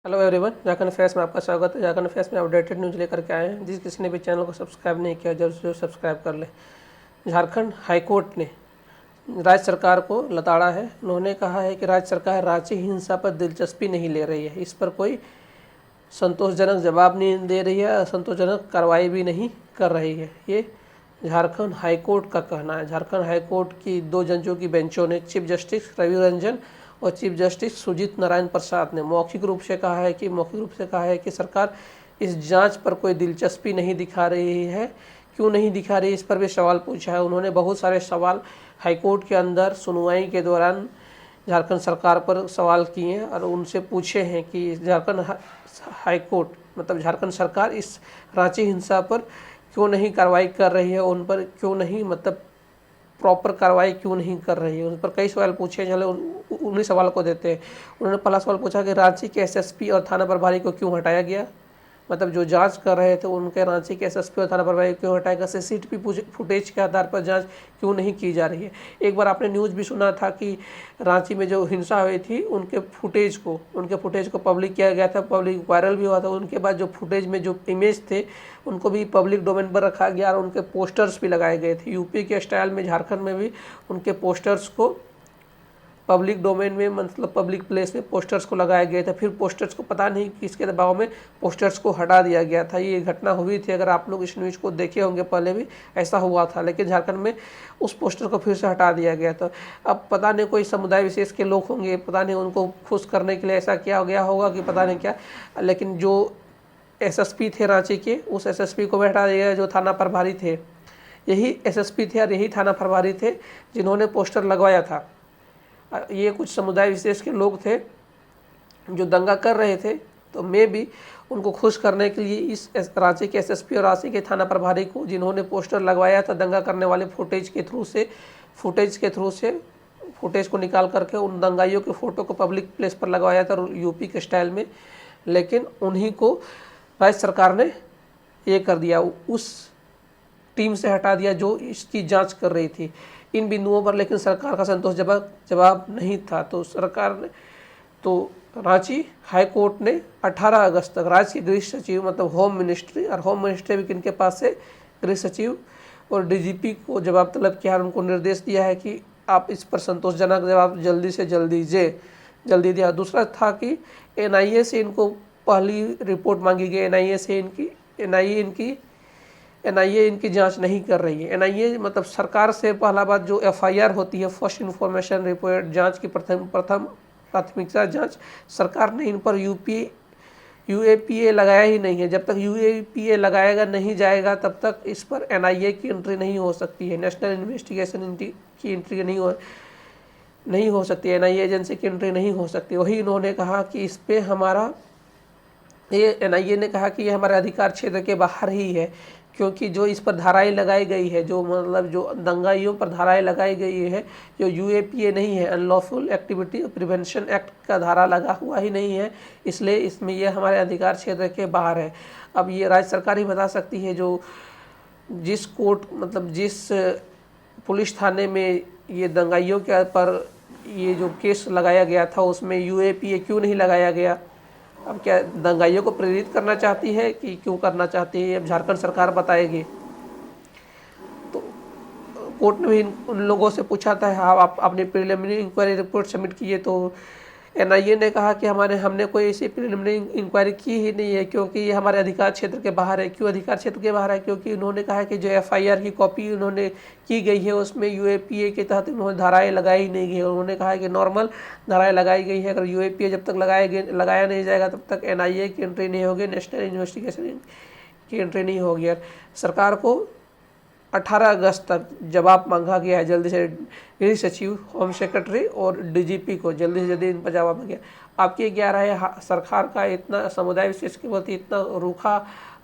Hello everyone, Jharkhand affairs में आपका स्वागत है। झारखंड अफेयर्स में अपडेटेड न्यूज़ लेकर के आए हैं। जिस किसी ने भी चैनल को सब्सक्राइब नहीं किया जरूर से सब्सक्राइब कर ले। झारखंड हाईकोर्ट ने राज्य सरकार को लताड़ा है। उन्होंने कहा है कि राज्य सरकार रांची हिंसा पर दिलचस्पी नहीं ले रही है, इस पर कोई संतोषजनक जवाब नहीं दे रही है, संतोषजनक कार्रवाई भी नहीं कर रही है। ये झारखंड हाईकोर्ट का कहना है। झारखंड हाईकोर्ट की 2 जजों की बेंचों ने चीफ जस्टिस रवि रंजन और चीफ जस्टिस सुजीत नारायण प्रसाद ने मौखिक रूप से कहा है कि सरकार इस जांच पर कोई दिलचस्पी नहीं दिखा रही है। क्यों नहीं दिखा रही, इस पर भी सवाल पूछा है। उन्होंने बहुत सारे सवाल हाईकोर्ट के अंदर सुनवाई के दौरान झारखंड सरकार पर सवाल किए हैं और उनसे पूछे हैं कि झारखंड हाईकोर्ट मतलब झारखंड सरकार इस रांची हिंसा पर क्यों नहीं कार्रवाई कर रही है, उन पर क्यों नहीं प्रॉपर कार्रवाई क्यों नहीं कर रही है। उन पर कई सवाल पूछे, चले उन्हीं सवाल को देते हैं। उन्होंने पहला सवाल पूछा कि रांची के एसएसपी और थाना प्रभारी को क्यों हटाया गया, मतलब जो जांच कर रहे थे उनके रांची के एसएसपी और थाना प्रभारी क्यों हटाया गया। सीसीटीवी फुटेज के आधार पर जांच क्यों नहीं की जा रही है। एक बार आपने न्यूज़ भी सुना था कि रांची में जो हिंसा हुई थी उनके फुटेज को पब्लिक किया गया था, पब्लिक वायरल भी हुआ था। उनके बाद जो फुटेज में जो इमेज थे उनको भी पब्लिक डोमेन पर रखा गया और उनके पोस्टर्स भी लगाए गए थे। यूपी के स्टाइल में झारखंड में भी उनके पोस्टर्स को पब्लिक डोमेन में मतलब पब्लिक प्लेस में पोस्टर्स को लगाया गया था। फिर पोस्टर्स को पता नहीं किसके दबाव में पोस्टर्स को हटा दिया गया था। ये घटना हुई थी, अगर आप लोग इस न्यूज़ को देखे होंगे पहले भी ऐसा हुआ था, लेकिन झारखंड में उस पोस्टर को फिर से हटा दिया गया था। अब पता नहीं कोई समुदाय विशेष के लोग होंगे, पता नहीं उनको खुश करने के लिए ऐसा किया गया होगा कि पता नहीं क्या, लेकिन जो एसएसपी थे रांची के, उस एसएसपी को भी हटा दिया गया। जो थाना प्रभारी थे, यही एसएसपी थे और यही थाना प्रभारी थे जिन्होंने पोस्टर लगवाया था। ये कुछ समुदाय विशेष के लोग थे जो दंगा कर रहे थे, तो मैं भी उनको खुश करने के लिए इस रांची के एसएसपी और रांची के थाना प्रभारी को, जिन्होंने पोस्टर लगवाया था दंगा करने वाले फुटेज के थ्रू से फुटेज को निकाल करके उन दंगाइयों के फ़ोटो को पब्लिक प्लेस पर लगवाया था यूपी के स्टाइल में, लेकिन उन्हीं को राज्य सरकार ने ये कर दिया, उस टीम से हटा दिया जो इसकी जांच कर रही थी। इन बिंदुओं पर लेकिन सरकार का संतोषजनक जवाब नहीं था। तो रांची हाई कोर्ट ने 18 अगस्त तक राज्य के गृह सचिव मतलब होम मिनिस्ट्री भी किनके पास से, गृह सचिव और डीजीपी को जवाब तलब किया। उनको निर्देश दिया है कि आप इस पर संतोषजनक जवाब जल्दी से जल्दी दिया। दूसरा था कि एनआईए से इनको पहली रिपोर्ट मांगी गई। एनआईए इनकी जांच नहीं कर रही है। एनआईए मतलब सरकार से पहला बात जो एफआईआर होती है, फर्स्ट इन्फॉर्मेशन रिपोर्ट, जांच की प्रथम प्राथमिकता जांच, सरकार ने इन पर यूएपीए लगाया ही नहीं है। जब तक यूएपीए लगाएगा नहीं जाएगा तब तक इस पर एनआईए की एंट्री नहीं हो सकती है, नेशनल इन्वेस्टिगेशन की एंट्री नहीं हो सकती, एनआईए एजेंसी की एंट्री नहीं हो सकती। वही इन्होंने कहा कि इस पर एनआईए ने कहा कि ये हमारे अधिकार क्षेत्र के बाहर ही है, क्योंकि जो इस पर धाराएं लगाई गई है, जो दंगाइयों पर धाराएं लगाई गई है, जो यूएपीए नहीं है, अनलॉफुल एक्टिविटी प्रिवेंशन एक्ट का धारा लगा हुआ ही नहीं है, इसलिए इसमें ये हमारे अधिकार क्षेत्र के बाहर है। अब ये राज्य सरकार ही बता सकती है, जिस पुलिस थाने में ये दंगाइयों के पर ये जो केस लगाया गया था उसमें यूएपीए क्यों नहीं लगाया गया। अब क्या दंगाइयों को प्रेरित करना चाहती है कि क्यों करना चाहती है, अब झारखंड सरकार बताएगी। तो कोर्ट ने भी उन लोगों से पूछा था, आप अपनी प्रिलिमिनरी इंक्वायरी रिपोर्ट सबमिट किए, तो एनआईए ने कहा कि हमने कोई ऐसी प्रिलिमिनरी इंक्वायरी की ही नहीं है, क्योंकि ये हमारे अधिकार क्षेत्र के बाहर है। क्यों अधिकार क्षेत्र के बाहर है, क्योंकि उन्होंने कहा कि जो एफआईआर की कॉपी उन्होंने की गई है उसमें यूएपीए के तहत उन्होंने धाराएं लगाई ही नहीं गई। उन्होंने कहा कि नॉर्मल धाराएं लगाई गई है, अगर यूएपीए जब तक लगाया नहीं जाएगा तब तक एनआईए की एंट्री नहीं होगी, नेशनल इन्वेस्टिगेशन की एंट्री नहीं होगी। सरकार को 18 अगस्त तक जवाब मांगा गया है, जल्दी से गृह सचिव, होम सेक्रेटरी और डीजीपी को जल्दी से जल्दी इन पर जवाब मांगा। आपकी क्या राय है, सरकार का इतना समुदाय विशेष के प्रति इतना रूखा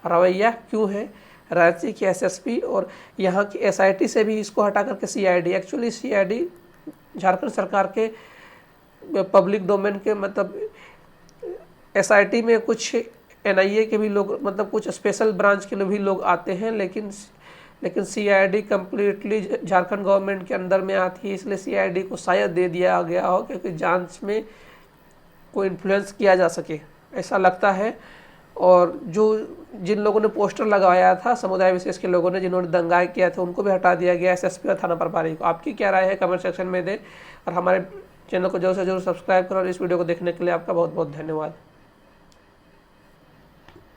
रवैया क्यों है। रांची की एसएसपी और यहाँ की एसआईटी से भी इसको हटा करके सीआईडी, एक्चुअली सीआईडी झारखंड सरकार के पब्लिक डोमेन के मतलब एसआईटी में कुछ एनआईए के भी लोग मतलब कुछ स्पेशल ब्रांच के भी लोग आते हैं, लेकिन सीआईडी कम्प्लीटली झारखंड गवर्नमेंट के अंदर में आती है, इसलिए सीआईडी को शायद दे दिया गया हो क्योंकि जांच में कोई इन्फ्लुएंस किया जा सके। ऐसा लगता है। और जो जिन लोगों ने पोस्टर लगवाया था समुदाय विशेष के लोगों ने, जिन्होंने दंगाई किया था, उनको भी हटा दिया गया एसएसपी और थाना प्रभारी को। आपकी क्या राय है कमेंट सेक्शन में दें और हमारे चैनल को जरूर से जरूर सब्सक्राइब करो। और इस वीडियो को देखने के लिए आपका बहुत बहुत धन्यवाद।